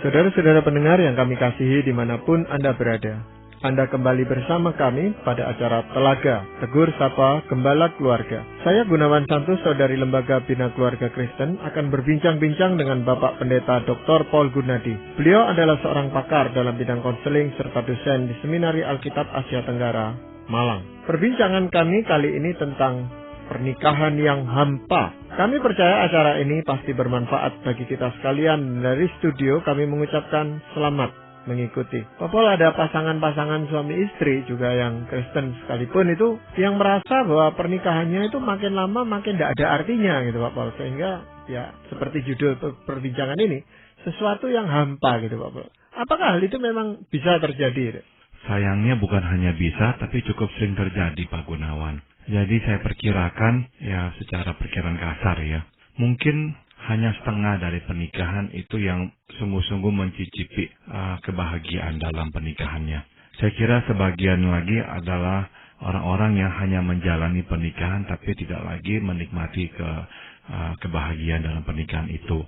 Saudara-saudara pendengar yang kami kasihi dimanapun Anda berada, Anda kembali bersama kami pada acara Telaga, Tegur Sapa Gembala Keluarga. Saya Gunawan Santoso dari Lembaga Bina Keluarga Kristen akan berbincang-bincang dengan Bapak Pendeta Dr. Paul Gunadi. Beliau adalah seorang pakar dalam bidang konseling serta dosen di Seminari Alkitab Asia Tenggara, Malang. Perbincangan kami kali ini tentang pernikahan yang hampa. Kami percaya acara ini pasti bermanfaat bagi kita sekalian. Dari studio kami mengucapkan selamat mengikuti. Pak Paul, ada pasangan-pasangan suami istri juga yang Kristen sekalipun itu yang merasa bahwa pernikahannya itu makin lama makin tidak ada artinya gitu Pak Paul. Sehingga ya seperti judul perbincangan ini, sesuatu yang hampa gitu Pak Paul. Apakah hal itu memang bisa terjadi? Sayangnya bukan hanya bisa, tapi cukup sering terjadi Pak Gunawan. Jadi saya perkirakan, ya secara perkiraan kasar ya, mungkin hanya setengah dari pernikahan itu yang sungguh-sungguh mencicipi kebahagiaan dalam pernikahannya. Saya kira sebagian lagi adalah orang-orang yang hanya menjalani pernikahan tapi tidak lagi menikmati kebahagiaan dalam pernikahan itu.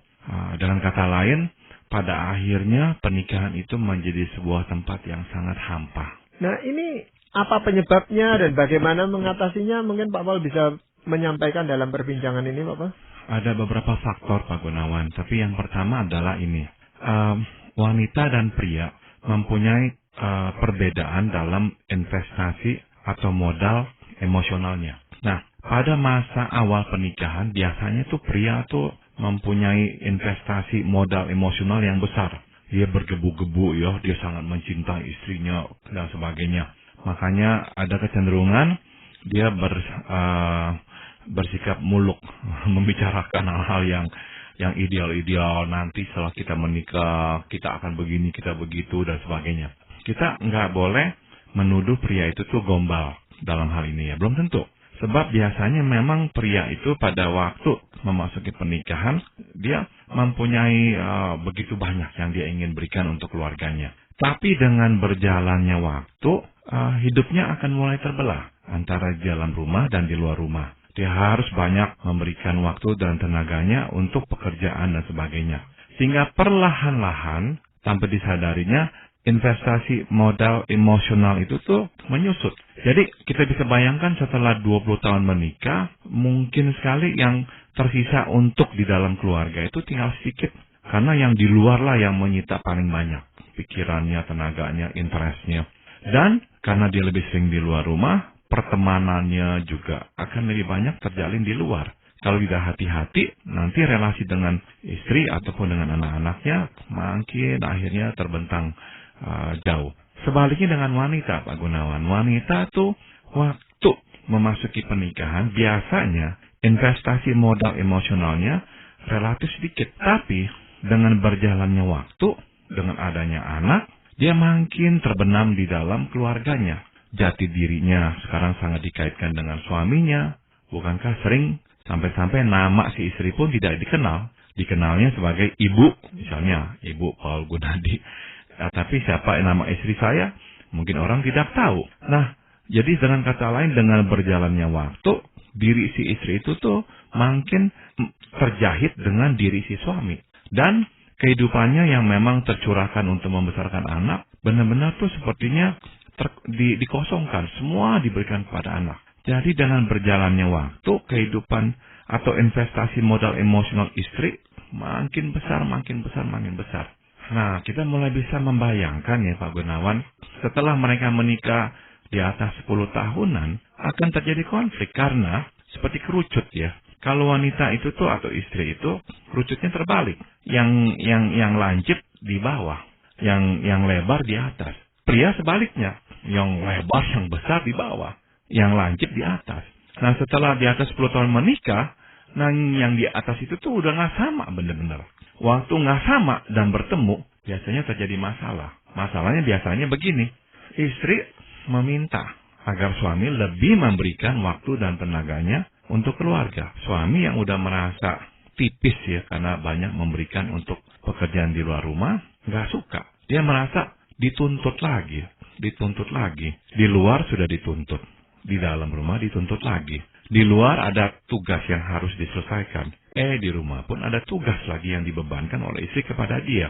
Dengan kata lain, pada akhirnya pernikahan itu menjadi sebuah tempat yang sangat hampa. Nah ini apa penyebabnya dan bagaimana mengatasinya? Mungkin Pak Paul bisa menyampaikan dalam perbincangan ini, Pak Paul. Ada beberapa faktor, Pak Gunawan. Tapi yang pertama adalah ini. Wanita dan pria mempunyai perbedaan dalam investasi atau modal emosionalnya. Nah, pada masa awal pernikahan, biasanya tuh pria tuh mempunyai investasi modal emosional yang besar. Dia bergebu-gebu ya, dia sangat mencintai istrinya dan sebagainya. Makanya ada kecenderungan dia bersikap muluk, membicarakan hal-hal yang ideal-ideal, nanti setelah kita menikah, kita akan begini, kita begitu, dan sebagainya. Kita nggak boleh menuduh pria itu tuh gombal dalam hal ini ya, belum tentu. Sebab biasanya memang pria itu pada waktu memasuki pernikahan, dia mempunyai begitu banyak yang dia ingin berikan untuk keluarganya. Tapi dengan berjalannya waktu, hidupnya akan mulai terbelah antara di dalam rumah dan di luar rumah. Dia harus banyak memberikan waktu dan tenaganya untuk pekerjaan dan sebagainya. Sehingga perlahan-lahan, tanpa disadarinya, investasi modal emosional itu tuh menyusut. Jadi kita bisa bayangkan setelah 20 tahun menikah, mungkin sekali yang tersisa untuk di dalam keluarga itu tinggal sedikit. Karena yang di luar lah yang menyita paling banyak. Pikirannya, tenaganya, interestnya. Dan karena dia lebih sering di luar rumah, pertemanannya juga akan lebih banyak terjalin di luar. Kalau tidak hati-hati, nanti relasi dengan istri ataupun dengan anak-anaknya makin akhirnya terbentang jauh. Sebaliknya dengan wanita, Pak Gunawan. Wanita tuh waktu memasuki pernikahan, biasanya investasi modal emosionalnya relatif sedikit. Tapi dengan berjalannya waktu, dengan adanya anak, dia makin terbenam di dalam keluarganya. Jati dirinya sekarang sangat dikaitkan dengan suaminya. Bukankah sering sampai-sampai nama si istri pun tidak dikenal. Dikenalnya sebagai ibu, misalnya ibu Paul Gunadi. Tapi siapa nama istri saya? Mungkin orang tidak tahu. Nah, jadi dengan kata lain, dengan berjalannya waktu, diri si istri itu tuh makin terjahit dengan diri si suami. Dan kehidupannya yang memang tercurahkan untuk membesarkan anak, benar-benar tuh sepertinya dikosongkan, semua diberikan kepada anak. Jadi dengan berjalannya waktu, kehidupan atau investasi modal emosional istri makin besar, makin besar, makin besar. Nah, kita mulai bisa membayangkan ya Pak Gunawan, setelah mereka menikah di atas 10 tahunan, akan terjadi konflik karena seperti kerucut ya. Kalau wanita itu tuh atau istri itu, kerucutnya terbalik. Yang lancip di bawah, yang lebar di atas. Pria sebaliknya, yang lebar, yang besar di bawah, yang lancip di atas. Nah setelah di atas 10 tahun menikah, nah yang di atas itu tuh udah nggak sama bener-bener. Waktu nggak sama dan bertemu, biasanya terjadi masalah. Masalahnya biasanya begini, istri meminta agar suami lebih memberikan waktu dan tenaganya untuk keluarga. Suami yang udah merasa tipis ya, karena banyak memberikan untuk pekerjaan di luar rumah, nggak suka. Dia merasa dituntut lagi. Di luar sudah dituntut. Di dalam rumah dituntut lagi. Di luar ada tugas yang harus diselesaikan. Di rumah pun ada tugas lagi yang dibebankan oleh istri kepada dia.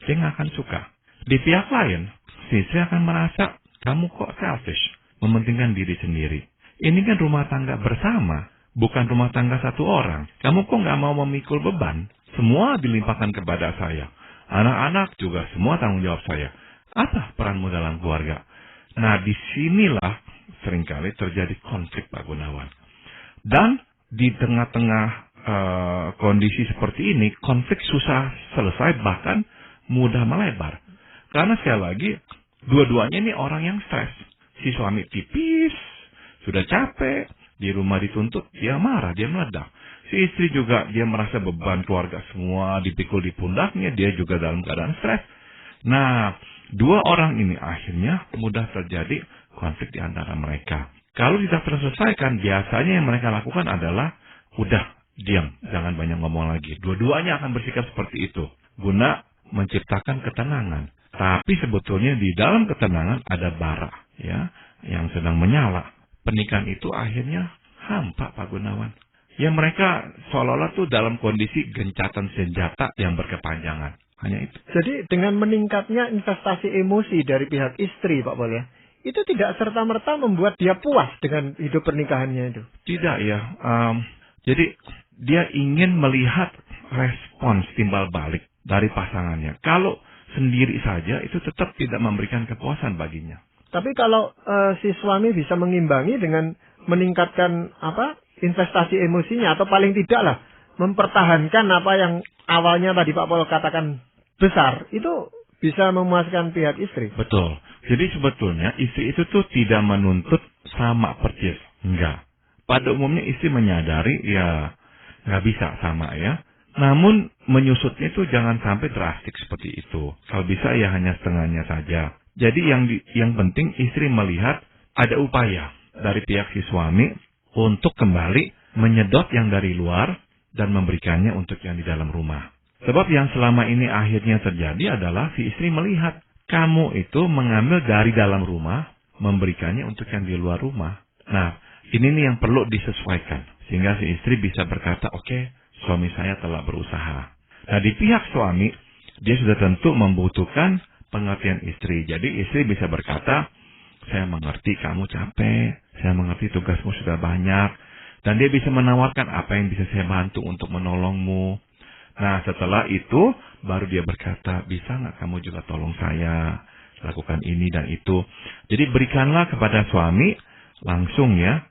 dia nggak akan suka. Di pihak lain, si istri akan merasa, kamu kok selfish, mementingkan diri sendiri. Ini kan rumah tangga bersama, bukan rumah tangga satu orang. Kamu kok nggak mau memikul beban? Semua dilimpahkan kepada saya. Anak-anak juga semua tanggung jawab saya. Apa peranmu dalam keluarga? Nah, disinilah seringkali terjadi konflik, Pak Gunawan. Dan di tengah-tengah kondisi seperti ini, konflik susah selesai, bahkan mudah melebar. Karena sekali lagi, dua-duanya ini orang yang stres. Si suami tipis, sudah capek, di rumah dituntut, dia marah, dia meledak. Si istri juga, dia merasa beban keluarga semua dipikul di pundaknya, dia juga dalam keadaan stres. Nah, dua orang ini akhirnya mudah terjadi konflik di antara mereka. Kalau tidak terselesaikan, biasanya yang mereka lakukan adalah, udah, diam, jangan banyak ngomong lagi. Dua-duanya akan bersikap seperti itu, guna menciptakan ketenangan. Tapi sebetulnya di dalam ketenangan ada bara, ya, yang sedang menyala. Pernikahan itu akhirnya hampa, Pak Gunawan. Ya, mereka seolah-olah tuh dalam kondisi gencatan senjata yang berkepanjangan. Hanya itu. Jadi dengan meningkatnya investasi emosi dari pihak istri, Pak Pol, ya, itu tidak serta-merta membuat dia puas dengan hidup pernikahannya itu. Tidak, ya. Jadi dia ingin melihat respons timbal balik dari pasangannya. Kalau sendiri saja itu tetap tidak memberikan kepuasan baginya. Tapi kalau si suami bisa mengimbangi dengan meningkatkan investasi emosinya, atau paling tidak lah mempertahankan apa yang awalnya tadi Pak Pol katakan besar, itu bisa memuaskan pihak istri. Betul. Jadi sebetulnya istri itu tuh tidak menuntut sama persis. Enggak. Pada umumnya istri menyadari ya nggak bisa sama, ya. Namun menyusutnya itu jangan sampai drastik seperti itu. Kalau bisa ya hanya setengahnya saja. Jadi yang penting istri melihat ada upaya dari pihak si suami untuk kembali menyedot yang dari luar dan memberikannya untuk yang di dalam rumah. Sebab yang selama ini akhirnya terjadi adalah si istri melihat kamu itu mengambil dari dalam rumah, memberikannya untuk yang di luar rumah. Nah, ini nih yang perlu disesuaikan. Sehingga si istri bisa berkata, oke, suami saya telah berusaha. Nah, di pihak suami, dia sudah tentu membutuhkan pengertian istri. Jadi istri bisa berkata, saya mengerti kamu capek, saya mengerti tugasmu sudah banyak, dan dia bisa menawarkan apa yang bisa saya bantu untuk menolongmu. Nah, setelah itu, baru dia berkata, bisa nggak kamu juga tolong saya, lakukan ini dan itu. Jadi berikanlah kepada suami, langsung ya,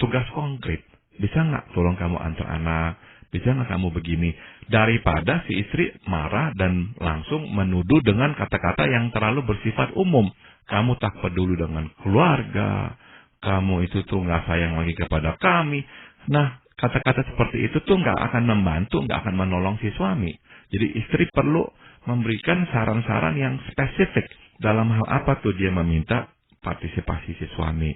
tugas konkret. Bisa nggak tolong kamu antar anak? Bisa nggak kamu begini? Daripada si istri marah dan langsung menuduh dengan kata-kata yang terlalu bersifat umum. Kamu tak peduli dengan keluarga. Kamu itu tuh nggak sayang lagi kepada kami. Nah, kata-kata seperti itu tuh nggak akan membantu, nggak akan menolong si suami. Jadi istri perlu memberikan saran-saran yang spesifik. Dalam hal apa tuh dia meminta partisipasi si suami.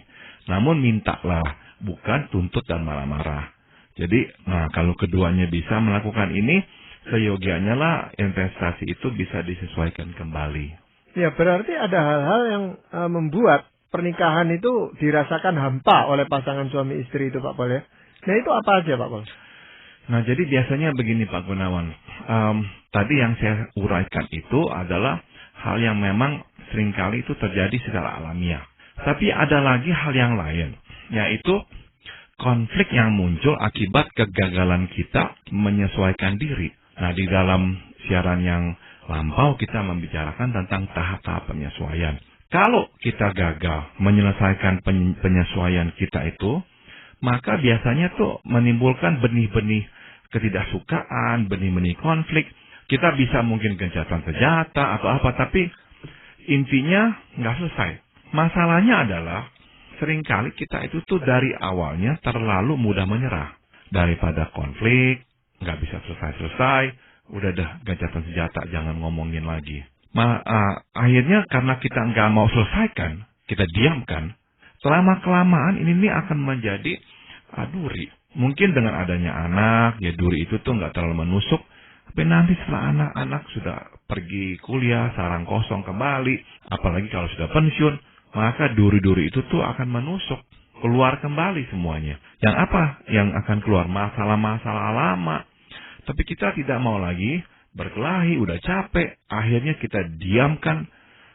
Namun mintalah, bukan tuntut dan marah-marah. Jadi, kalau keduanya bisa melakukan ini, seyogianya lah investasi itu bisa disesuaikan kembali. Ya, berarti ada hal-hal yang membuat pernikahan itu dirasakan hampa oleh pasangan suami istri itu, Pak Pol, ya. Nah, itu apa aja, Pak Pol? Nah, jadi biasanya begini, Pak Gunawan. Tadi yang saya uraikan itu adalah hal yang memang seringkali itu terjadi secara alamiah. Tapi ada lagi hal yang lain, yaitu konflik yang muncul akibat kegagalan kita menyesuaikan diri. Nah, di dalam siaran yang lampau kita membicarakan tentang tahap-tahap penyesuaian. Kalau kita gagal menyelesaikan penyesuaian kita itu, maka biasanya tuh menimbulkan benih-benih ketidaksukaan, benih-benih konflik. Kita bisa mungkin gencatan senjata atau apa, tapi intinya nggak selesai. Masalahnya adalah seringkali kita itu tuh dari awalnya terlalu mudah menyerah. Daripada konflik, nggak bisa selesai-selesai, udah dah gencatan senjata, jangan ngomongin lagi. Akhirnya karena kita nggak mau selesaikan, kita diamkan, lama-kelamaan ini akan menjadi duri. Mungkin dengan adanya anak, ya duri itu tuh nggak terlalu menusuk, tapi nanti setelah anak-anak sudah pergi kuliah, sarang kosong kembali, apalagi kalau sudah pensiun, maka duri-duri itu tuh akan menusuk, keluar kembali semuanya. Yang apa yang akan keluar? Masalah-masalah lama. Tapi kita tidak mau lagi berkelahi, udah capek, akhirnya kita diamkan.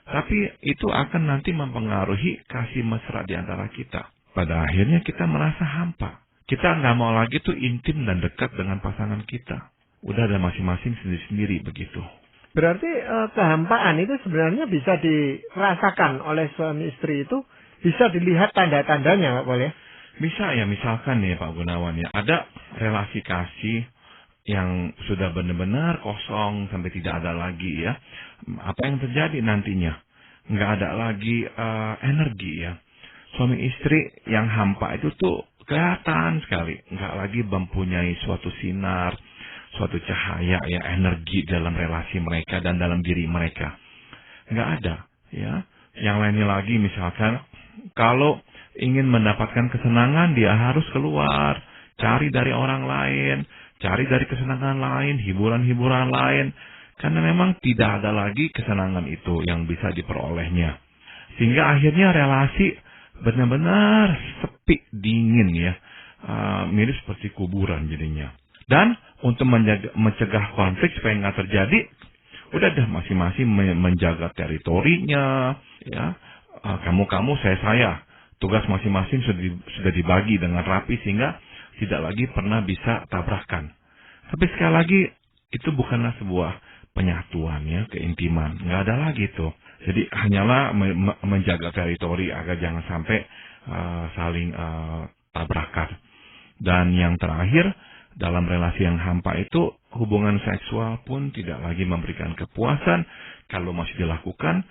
Tapi itu akan nanti mempengaruhi kasih mesra di antara kita. Pada akhirnya kita merasa hampa. Kita nggak mau lagi tuh intim dan dekat dengan pasangan kita. Udah ada masing-masing sendiri-sendiri begitu. Berarti kehampaan itu sebenarnya bisa dirasakan oleh suami istri itu, bisa dilihat tanda-tandanya, Pak Pol ya? Bisa ya, misalkan nih Pak Gunawan ya, ada relasi kasih yang sudah benar-benar kosong sampai tidak ada lagi ya. Apa yang terjadi nantinya? Nggak ada lagi energi ya. Suami istri yang hampa itu tuh kelihatan sekali. Nggak lagi mempunyai suatu sinar, suatu cahaya ya, energi dalam relasi mereka dan dalam diri mereka. Nggak ada ya. Yang lainnya lagi misalkan, kalau ingin mendapatkan kesenangan, dia harus keluar, cari dari orang lain, cari dari kesenangan lain, hiburan-hiburan lain. Karena memang tidak ada lagi kesenangan itu yang bisa diperolehnya. Sehingga akhirnya relasi benar-benar sepi, dingin ya. Mirip seperti kuburan jadinya. Dan untuk mencegah konflik supaya nggak terjadi, udah deh masing-masing menjaga teritorinya, ya. Kamu, saya. Tugas masing-masing sudah dibagi dengan rapi sehingga tidak lagi pernah bisa tabrakan. Tapi sekali lagi itu bukanlah sebuah penyatuan ya, keintiman. Nggak ada lagi tuh. Jadi hanyalah menjaga teritori agar jangan sampai saling tabrakan. Dan yang terakhir, dalam relasi yang hampa itu, hubungan seksual pun tidak lagi memberikan kepuasan. Kalau masih dilakukan,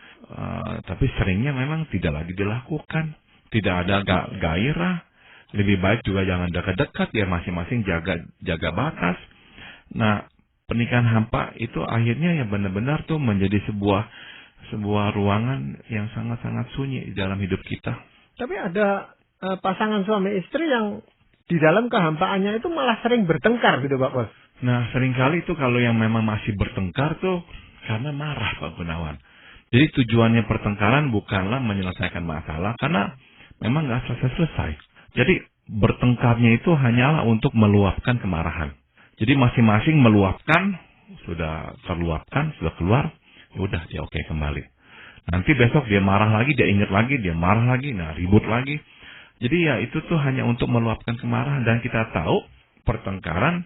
tapi seringnya memang tidak lagi dilakukan. Tidak ada gairah. Lebih baik juga jangan dekat-dekat, ya masing-masing jaga batas. Nah, pernikahan hampa itu akhirnya ya benar-benar tuh menjadi sebuah ruangan yang sangat-sangat sunyi di dalam hidup kita. Tapi ada pasangan suami istri yang di dalam kehampaannya itu malah sering bertengkar gitu, Pak Pol. Nah, seringkali itu kalau yang memang masih bertengkar tuh karena marah, Pak Gunawan. Jadi tujuannya pertengkaran bukanlah menyelesaikan masalah, karena memang nggak selesai-selesai. Jadi bertengkarnya itu hanyalah untuk meluapkan kemarahan. Jadi masing-masing meluapkan, sudah terluapkan, sudah keluar, udah dia oke kembali. Nanti besok dia marah lagi, dia ingat lagi, dia marah lagi, nah ribut lagi. Jadi ya itu tuh hanya untuk meluapkan kemarahan, dan kita tahu pertengkaran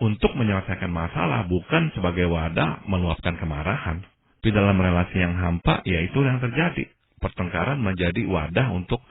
untuk menyelesaikan masalah, bukan sebagai wadah meluapkan kemarahan. Di dalam relasi yang hampa, ya itu yang terjadi. Pertengkaran menjadi wadah untuk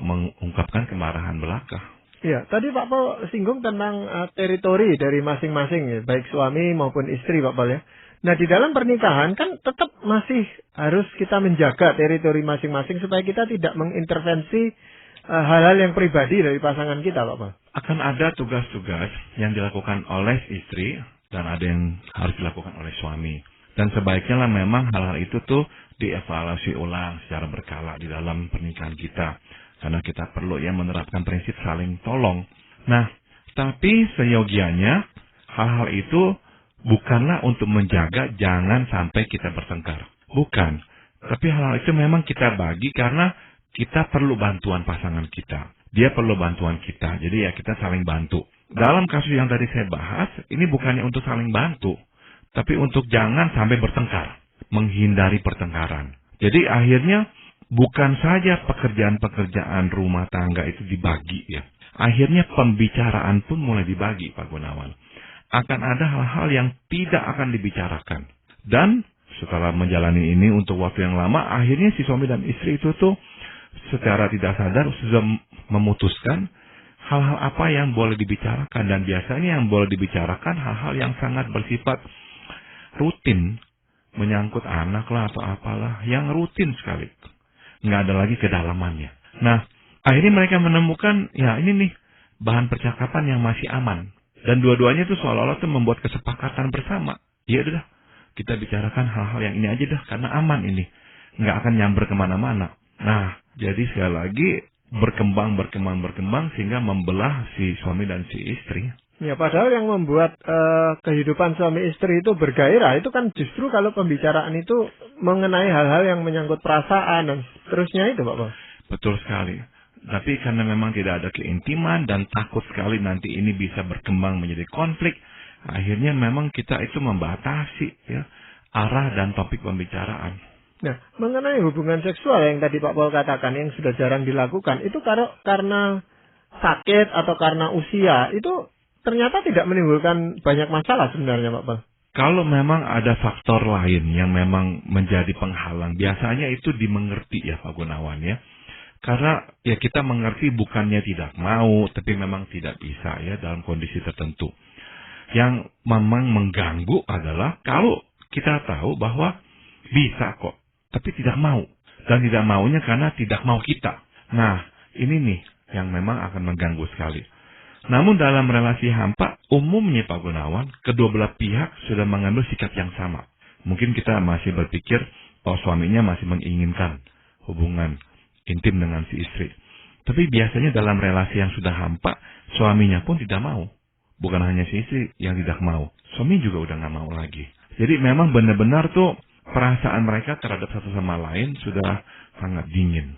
mengungkapkan kemarahan belaka. Ya, tadi Pak Pol singgung tentang teritori dari masing-masing ya, baik suami maupun istri, Pak Pol ya. Nah, di dalam pernikahan kan tetap masih harus kita menjaga teritori masing-masing supaya kita tidak mengintervensi hal-hal yang pribadi dari pasangan kita, Pak Pol. Akan ada tugas-tugas yang dilakukan oleh istri dan ada yang harus dilakukan oleh suami. Dan sebaiknya lah memang hal-hal itu tuh dievaluasi ulang secara berkala di dalam pernikahan kita. Karena kita perlu ya menerapkan prinsip saling tolong. Nah, tapi seyogianya hal-hal itu bukanlah untuk menjaga jangan sampai kita bertengkar. Bukan. Tapi hal-hal itu memang kita bagi karena kita perlu bantuan pasangan kita. Dia perlu bantuan kita. Jadi ya kita saling bantu. Dalam kasus yang tadi saya bahas, ini bukannya untuk saling bantu. Tapi untuk jangan sampai bertengkar. Menghindari pertengkaran. Jadi akhirnya bukan saja pekerjaan-pekerjaan rumah tangga itu dibagi ya. Akhirnya pembicaraan pun mulai dibagi, Pak Gunawan. Akan ada hal-hal yang tidak akan dibicarakan. Dan setelah menjalani ini untuk waktu yang lama, akhirnya si suami dan istri itu tuh secara tidak sadar sudah memutuskan hal-hal apa yang boleh dibicarakan. Dan biasanya yang boleh dibicarakan hal-hal yang sangat bersifat rutin. Menyangkut anak lah atau apalah. Yang rutin sekali. Nggak ada lagi kedalamannya. Nah, akhirnya mereka menemukan, ya ini nih, bahan percakapan yang masih aman. Dan dua-duanya tuh seolah-olah tuh membuat kesepakatan bersama. Ya udah, kita bicarakan hal-hal yang ini aja dah, karena aman ini. Nggak akan nyamber kemana-mana. Nah, jadi sekali lagi berkembang sehingga membelah si suami dan si istri. Ya, padahal yang membuat kehidupan suami istri itu bergairah itu kan justru kalau pembicaraan itu mengenai hal-hal yang menyangkut perasaan dan seterusnya itu, Pak Pol. Betul sekali. Tapi karena memang tidak ada keintiman dan takut sekali nanti ini bisa berkembang menjadi konflik, akhirnya memang kita itu membatasi ya arah dan topik pembicaraan. Nah, mengenai hubungan seksual yang tadi Pak Paul katakan yang sudah jarang dilakukan, itu karena sakit atau karena usia, itu ternyata tidak menimbulkan banyak masalah sebenarnya Pak Paul. Kalau memang ada faktor lain yang memang menjadi penghalang, biasanya itu dimengerti ya Pak Gunawan ya. Karena ya kita mengerti bukannya tidak mau, tapi memang tidak bisa ya dalam kondisi tertentu. Yang memang mengganggu adalah kalau kita tahu bahwa bisa kok, tapi tidak mau. Dan tidak maunya karena tidak mau kita. Nah, ini nih yang memang akan mengganggu sekali. Namun dalam relasi hampa, umumnya Pak Gunawan, kedua belah pihak sudah mengambil sikap yang sama. Mungkin kita masih berpikir, oh suaminya masih menginginkan hubungan intim dengan si istri. Tapi biasanya dalam relasi yang sudah hampa, suaminya pun tidak mau. Bukan hanya si istri yang tidak mau, suami juga udah nggak mau lagi. Jadi memang benar-benar tuh perasaan mereka terhadap satu sama lain sudah sangat dingin.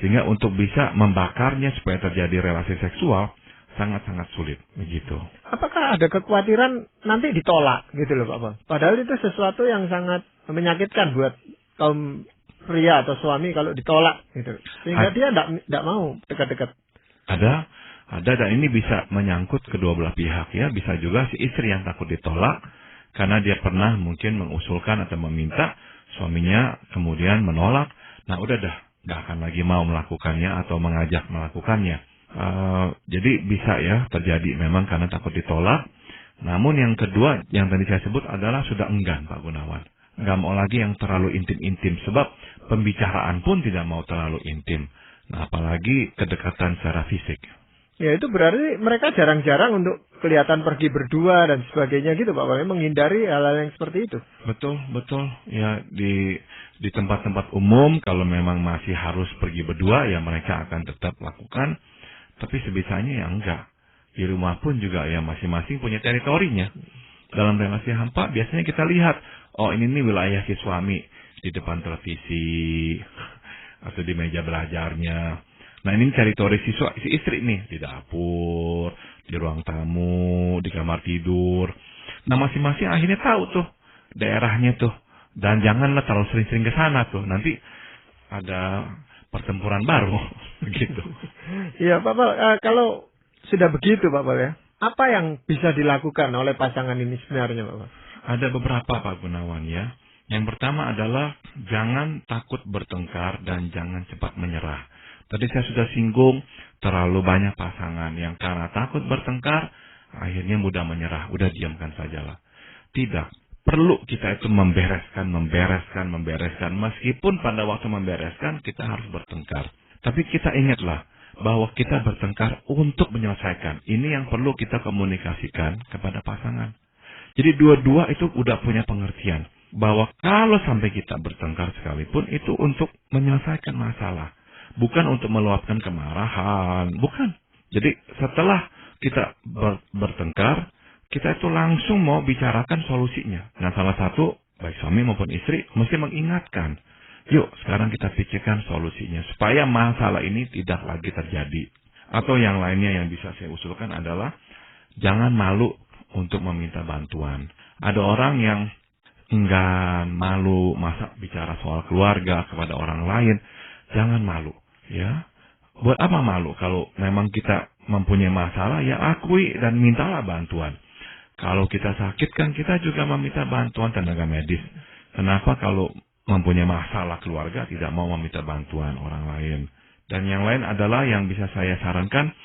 Sehingga untuk bisa membakarnya supaya terjadi relasi seksual, sangat-sangat sulit, begitu. Apakah ada kekhawatiran nanti ditolak gitu loh Pak Paul? Padahal itu sesuatu yang sangat menyakitkan buat kaum pria atau suami kalau ditolak gitu. Sehingga dia tidak mau dekat-dekat. Ada dan ini bisa menyangkut kedua belah pihak ya. Bisa juga si istri yang takut ditolak karena dia pernah mungkin mengusulkan atau meminta, suaminya kemudian menolak. Nah udah dah, nggak akan lagi mau melakukannya atau mengajak melakukannya. Jadi bisa ya terjadi memang karena takut ditolak. Namun yang kedua yang tadi saya sebut adalah sudah enggan Pak Gunawan. Nggak mau lagi yang terlalu intim-intim. Sebab pembicaraan pun tidak mau terlalu intim. Nah apalagi kedekatan secara fisik. Ya itu berarti mereka jarang-jarang untuk kelihatan pergi berdua dan sebagainya gitu Pak Paul. Menghindari hal-hal yang seperti itu. Betul. Ya di tempat-tempat umum kalau memang masih harus pergi berdua ya mereka akan tetap lakukan. Tapi sebisanya ya enggak. Di rumah pun juga ya masing-masing punya teritorinya. Dalam relasi hampa biasanya kita lihat, oh ini nih wilayah si suami di depan televisi atau di meja belajarnya. Nah ini teritori si istri nih di dapur, di ruang tamu, di kamar tidur. Nah masing-masing akhirnya tahu tuh daerahnya tuh. Dan janganlah terlalu sering-sering ke sana tuh. Nanti ada pertempuran baru begitu. Iya Pak Paul, kalau sudah begitu Pak Paul ya, apa yang bisa dilakukan oleh pasangan ini sebenarnya Pak Paul? Ada beberapa Pak Gunawan ya. Yang pertama adalah jangan takut bertengkar dan jangan cepat menyerah. Tadi saya sudah singgung terlalu banyak pasangan yang karena takut bertengkar akhirnya mudah menyerah, udah diamkan sajalah. Tidak. Perlu kita itu membereskan. Meskipun pada waktu membereskan kita harus bertengkar. Tapi kita ingatlah bahwa kita bertengkar untuk menyelesaikan. Ini yang perlu kita komunikasikan kepada pasangan. Jadi dua-dua itu udah punya pengertian. Bahwa kalau sampai kita bertengkar sekalipun itu untuk menyelesaikan masalah. Bukan untuk meluapkan kemarahan. Bukan. Jadi setelah kita bertengkar, kita itu langsung mau bicarakan solusinya. Nah salah satu, baik suami maupun istri, mesti mengingatkan. Yuk sekarang kita pikirkan solusinya. Supaya masalah ini tidak lagi terjadi. Atau yang lainnya yang bisa saya usulkan adalah, jangan malu untuk meminta bantuan. Ada orang yang enggan, malu, masa bicara soal keluarga kepada orang lain. Jangan malu. Ya, buat apa malu? Kalau memang kita mempunyai masalah, ya akui dan mintalah bantuan. Kalau kita sakit kan kita juga meminta bantuan tenaga medis. Kenapa kalau mempunyai masalah keluarga tidak mau meminta bantuan orang lain? Dan yang lain adalah yang bisa saya sarankan,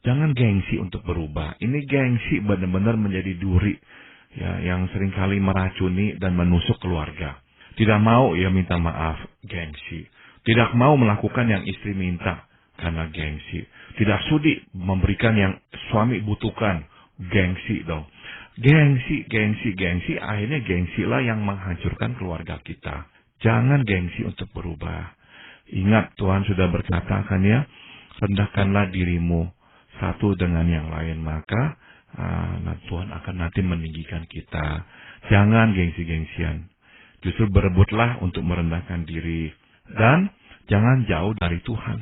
jangan gengsi untuk berubah. Ini gengsi benar-benar menjadi duri ya, yang seringkali meracuni dan menusuk keluarga. Tidak mau ya minta maaf, gengsi. Tidak mau melakukan yang istri minta karena gengsi. Tidak sudi memberikan yang suami butuhkan, gengsi dong. Gengsi. Akhirnya gengsilah yang menghancurkan keluarga kita. Jangan gengsi untuk berubah. Ingat Tuhan sudah berkata kan ya, rendahkanlah dirimu satu dengan yang lain. Maka Tuhan akan nanti meninggikan kita. Jangan gengsi-gengsian. Justru berebutlah untuk merendahkan diri. Dan jangan jauh dari Tuhan.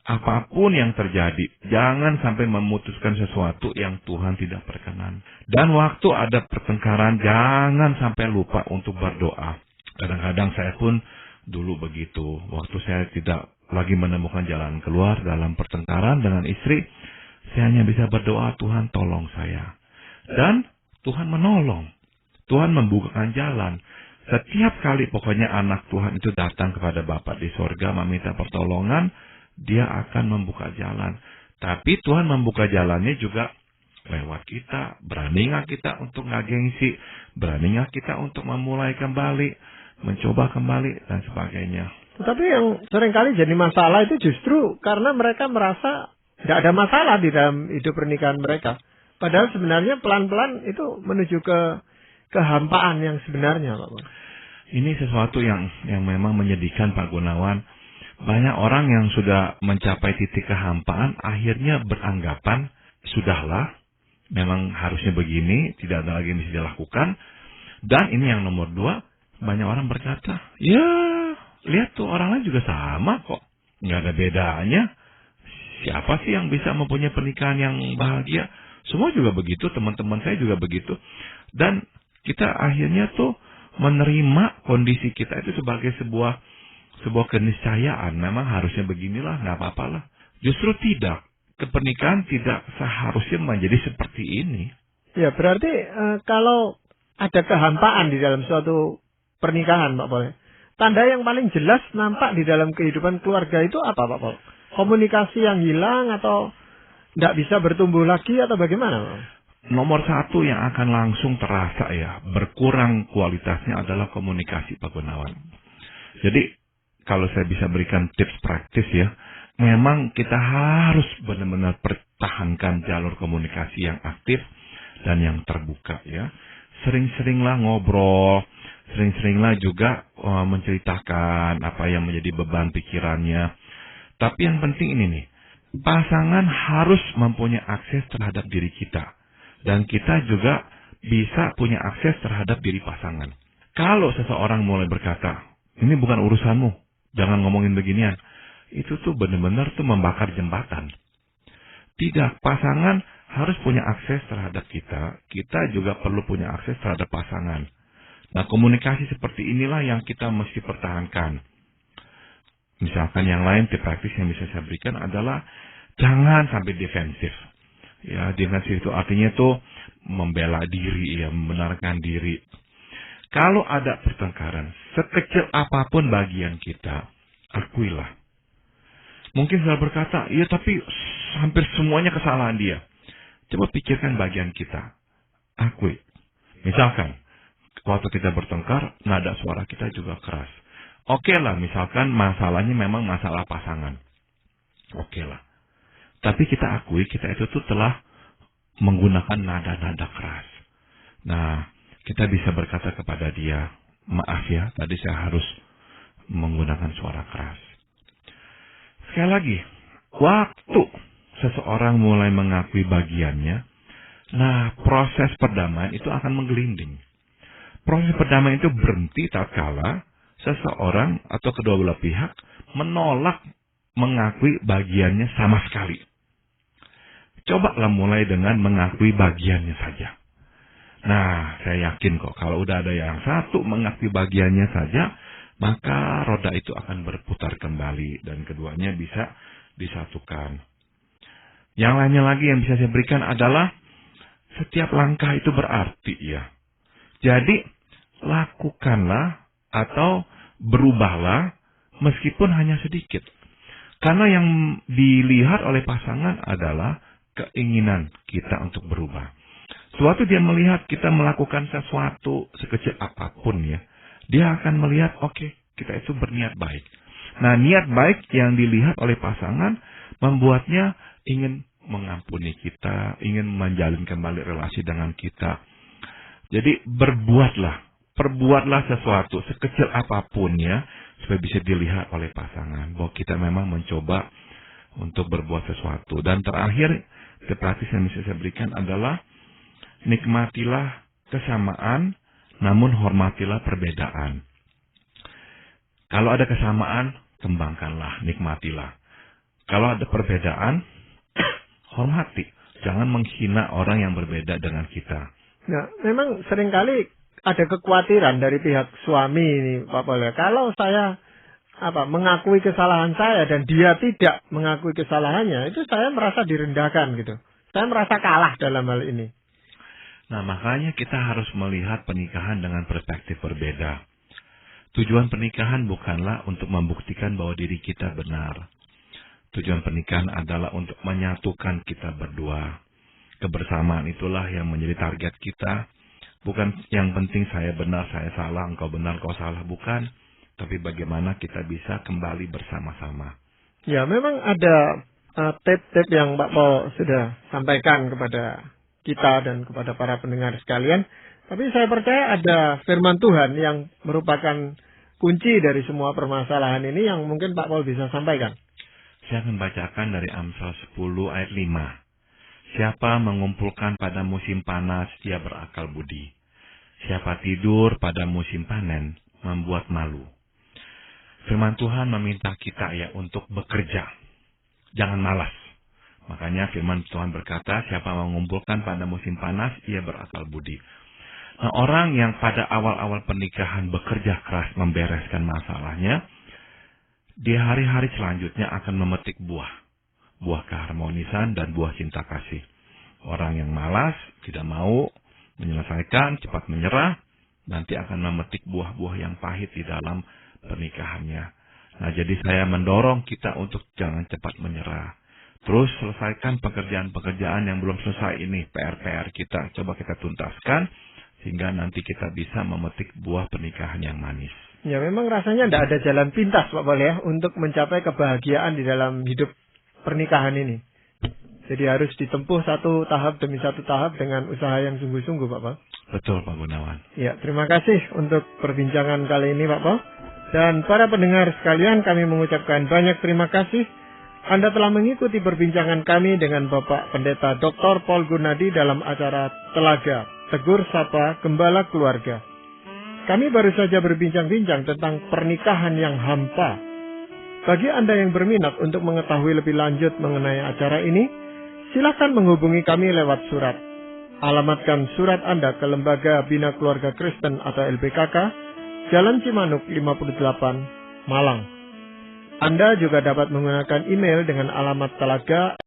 Apapun yang terjadi, jangan sampai memutuskan sesuatu yang Tuhan tidak berkenan. Dan waktu ada pertengkaran, jangan sampai lupa untuk berdoa. Kadang-kadang saya pun dulu begitu. Waktu saya tidak lagi menemukan jalan keluar dalam pertengkaran dengan istri, saya hanya bisa berdoa, Tuhan tolong saya. Dan Tuhan menolong. Tuhan membukakan jalan. Setiap kali pokoknya anak Tuhan itu datang kepada Bapa di sorga meminta pertolongan, Dia akan membuka jalan. Tapi Tuhan membuka jalannya juga lewat kita. Berani nggak kita untuk nggak gengsi? Berani nggak kita untuk memulai kembali, mencoba kembali, dan sebagainya. Tetapi yang seringkali jadi masalah itu justru karena mereka merasa nggak ada masalah di dalam hidup pernikahan mereka. Padahal sebenarnya pelan-pelan itu menuju ke kehampaan yang sebenarnya, Pak. Ini sesuatu yang memang menyedihkan, Pak Gunawan. Banyak orang yang sudah mencapai titik kehampaan, akhirnya beranggapan, sudahlah, memang harusnya begini, tidak ada lagi yang bisa dilakukan. Dan ini yang nomor 2, banyak orang berkata, ya, lihat tuh orang lain juga sama kok. Nggak ada bedanya. Siapa sih yang bisa mempunyai pernikahan yang bahagia? Semua juga begitu, teman-teman saya juga begitu. Dan kita akhirnya tuh menerima kondisi kita itu sebagai sebuah keniscayaan. Memang harusnya beginilah, nggak apa-apalah. Justru tidak. Pernikahan tidak seharusnya menjadi seperti ini. Ya, berarti kalau ada kehampaan di dalam suatu pernikahan, Pak Pol, tanda yang paling jelas nampak di dalam kehidupan keluarga itu apa, Pak Pol? Komunikasi yang hilang atau tidak bisa bertumbuh lagi atau bagaimana, Pak? Nomor 1 yang akan langsung terasa ya, berkurang kualitasnya adalah komunikasi, Pak Gunawan. Jadi, kalau saya bisa berikan tips praktis ya, memang kita harus benar-benar pertahankan jalur komunikasi yang aktif dan yang terbuka ya. Sering-seringlah ngobrol, sering-seringlah juga menceritakan apa yang menjadi beban pikirannya. Tapi yang penting ini nih, pasangan harus mempunyai akses terhadap diri kita. Dan kita juga bisa punya akses terhadap diri pasangan. Kalau seseorang mulai berkata, ini bukan urusanmu, jangan ngomongin beginian. Itu tuh benar-benar tuh membakar jembatan. Tidak, pasangan harus punya akses terhadap kita. Kita juga perlu punya akses terhadap pasangan. Nah, komunikasi seperti inilah yang kita mesti pertahankan. Misalkan yang lain, tips praktis yang bisa saya berikan adalah jangan sampai defensif. Ya, defensif itu artinya tuh membela diri, ya, membenarkan diri. Kalau ada pertengkaran, sekecil apapun bagian kita, akuilah. Mungkin saudara berkata, iya tapi hampir semuanya kesalahan dia. Coba pikirkan bagian kita. Akui. Misalkan, waktu kita bertengkar, nada suara kita juga keras. Oke lah, misalkan masalahnya memang masalah pasangan. Oke lah. Tapi kita akui, kita itu tuh telah menggunakan nada-nada keras. Nah, kita bisa berkata kepada dia, maaf ya, tadi saya harus menggunakan suara keras. Sekali lagi, waktu seseorang mulai mengakui bagiannya, nah proses perdamaian itu akan menggelinding. Proses perdamaian itu berhenti tatkala seseorang atau kedua belah pihak menolak mengakui bagiannya sama sekali. Cobalah mulai dengan mengakui bagiannya saja. Nah, saya yakin kok kalau udah ada yang satu mengakui bagiannya saja, maka roda itu akan berputar kembali dan keduanya bisa disatukan. Yang lainnya lagi yang bisa saya berikan adalah setiap langkah itu berarti ya. Jadi, lakukanlah atau berubahlah meskipun hanya sedikit. Karena yang dilihat oleh pasangan adalah keinginan kita untuk berubah. Suatu dia melihat kita melakukan sesuatu sekecil apapun ya, dia akan melihat oke, kita itu berniat baik. Nah, niat baik yang dilihat oleh pasangan membuatnya ingin mengampuni kita, ingin menjalin kembali relasi dengan kita. Jadi perbuatlah sesuatu sekecil apapun ya, supaya bisa dilihat oleh pasangan bahwa kita memang mencoba untuk berbuat sesuatu. Dan terakhir, tips praktis yang bisa saya berikan adalah nikmatilah kesamaan, namun hormatilah perbedaan. Kalau ada kesamaan, kembangkanlah, nikmatilah. Kalau ada perbedaan, hormati. Jangan menghina orang yang berbeda dengan kita. Nah, memang seringkali ada kekhawatiran dari pihak suami ini, Pak Paul. Kalau saya mengakui kesalahan saya dan dia tidak mengakui kesalahannya, itu saya merasa direndahkan gitu. Saya merasa kalah dalam hal ini. Nah, makanya kita harus melihat pernikahan dengan perspektif berbeda. Tujuan pernikahan bukanlah untuk membuktikan bahwa diri kita benar. Tujuan pernikahan adalah untuk menyatukan kita berdua. Kebersamaan itulah yang menjadi target kita. Bukan yang penting saya benar, saya salah, engkau benar, engkau salah. Bukan. Tapi bagaimana kita bisa kembali bersama-sama. Ya, memang ada tip-tip yang Pak Paul sudah sampaikan kepada kita dan kepada para pendengar sekalian. Tapi saya percaya ada firman Tuhan yang merupakan kunci dari semua permasalahan ini yang mungkin Pak Paul bisa sampaikan. Saya akan bacakan dari Amsal 10 ayat 5. Siapa mengumpulkan pada musim panas, dia berakal budi. Siapa tidur pada musim panen, membuat malu. Firman Tuhan meminta kita untuk bekerja. Jangan malas. Makanya firman Tuhan berkata, siapa mengumpulkan pada musim panas, ia berakal budi. Nah, orang yang pada awal-awal pernikahan bekerja keras membereskan masalahnya, di hari-hari selanjutnya akan memetik buah keharmonisan dan buah cinta kasih. Orang yang malas, tidak mau menyelesaikan, cepat menyerah, nanti akan memetik buah-buah yang pahit di dalam pernikahannya. Nah, jadi saya mendorong kita untuk jangan cepat menyerah. Terus selesaikan pekerjaan-pekerjaan yang belum selesai ini, PR-PR kita, coba kita tuntaskan, sehingga nanti kita bisa memetik buah pernikahan yang manis. Ya, memang rasanya tidak ada jalan pintas, Pak Paul, ya, untuk mencapai kebahagiaan di dalam hidup pernikahan ini. Jadi harus ditempuh satu tahap demi satu tahap dengan usaha yang sungguh-sungguh, Pak Paul. Betul, Pak Gunawan. Ya, terima kasih untuk perbincangan kali ini, Pak Paul. Dan para pendengar sekalian, kami mengucapkan banyak terima kasih. Anda telah mengikuti perbincangan kami dengan Bapak Pendeta Dr. Paul Gunadi dalam acara Telaga, Tegur Sapa Gembala Keluarga. Kami baru saja berbincang-bincang tentang pernikahan yang hampa. Bagi Anda yang berminat untuk mengetahui lebih lanjut mengenai acara ini, silakan menghubungi kami lewat surat. Alamatkan surat Anda ke Lembaga Bina Keluarga Kristen atau LBKK, Jalan Cimanuk 58, Malang. Anda juga dapat menggunakan email dengan alamat telaga